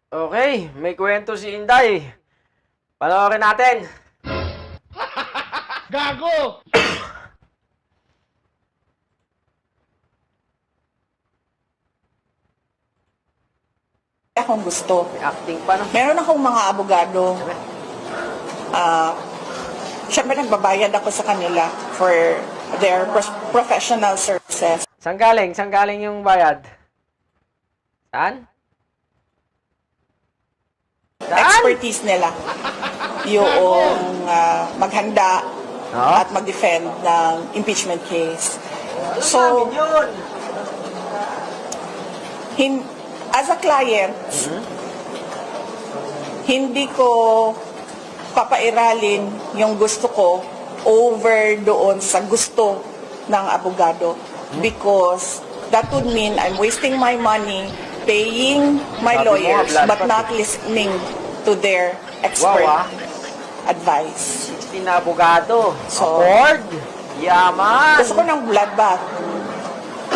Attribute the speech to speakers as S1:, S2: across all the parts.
S1: Okay, may kwento si Inday. Panoorin natin.
S2: Gago!
S3: Akong gusto.
S1: May acting pa, no?
S3: Meron akong mga abogado. Siyempre nagbabayad ako sa kanila for their professional services.
S1: Saan galing? Saan galing yung bayad? Saan? Saan?
S3: Expertise nila. Yung maghanda
S1: Oo.
S3: at mag-defend ng impeachment case. So,
S1: yun.
S3: as a client, hindi ko papairalin yung gusto ko over doon sa gusto ng abogado because that would mean I'm wasting my money paying my
S1: Sabi mo,
S3: lawyers
S1: blood
S3: but
S1: pati.
S3: not listening to their expert
S1: Wow,
S3: advice.
S1: 16 na abogado.
S3: So,
S1: Afford. Yaman.
S3: Gusto ko ng bloodbath.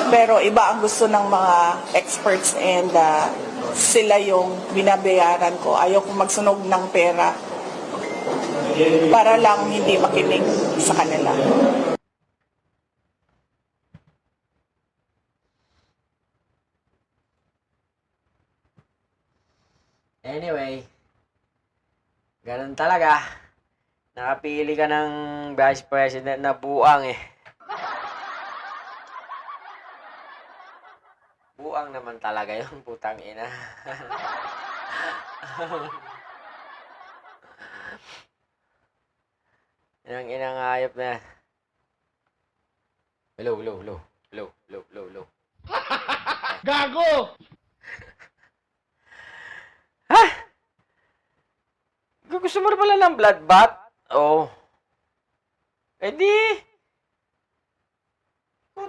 S3: Pero iba ang gusto ng mga experts and sila yung binabayaran ko. Ayaw kong magsunog ng pera para lang hindi makinig sa kanila.
S1: Anyway, ganun talaga. Nakapili ka ng vice president na buang eh. Buang naman talaga yung putang ina. Inang inang hayop na. Hello, hello, hello. Hello, hello, hello, hello.
S2: Gago!
S1: Ha? Gusto mo na pala ng bloodbath? Oo. Eh di,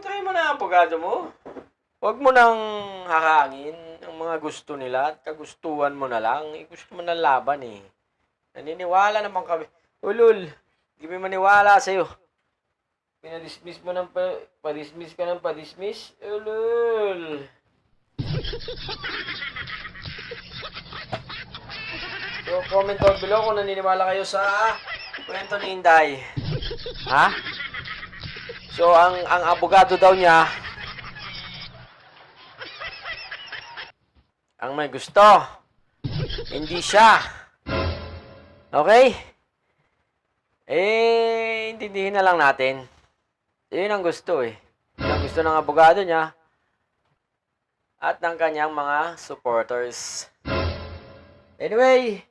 S1: try mo na ang abogado mo. Huwag mo nang hakangin ang mga gusto nila at kagustuhan mo na lang. Eh, gusto mo ng laban eh. Naniniwala naman kami. Ulul, di may maniwala sa'yo. Pinadismiss mo ng padismiss ka ng padismiss. Ulul. So, comment down below kung naniniwala kayo sa kwento ni Inday. Ha? So, ang abogado daw niya, ang may gusto, hindi siya. Okay? Eh, intindihin na lang natin. Yun ang gusto eh. Yun ang gusto ng abogado niya at ng kanyang mga supporters. Anyway,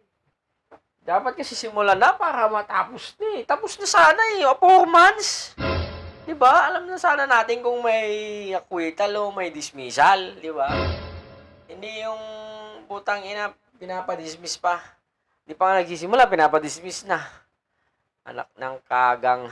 S1: dapat kasi simulan na para matapos na eh. Tapos na sana eh. 4 months. Diba? Alam na sana natin kung may acquittal o may dismissal. Diba? Hindi yung putang ina, pinapadismiss pa. Di pa nga nagsisimula, pinapadismiss na. Anak ng kagang.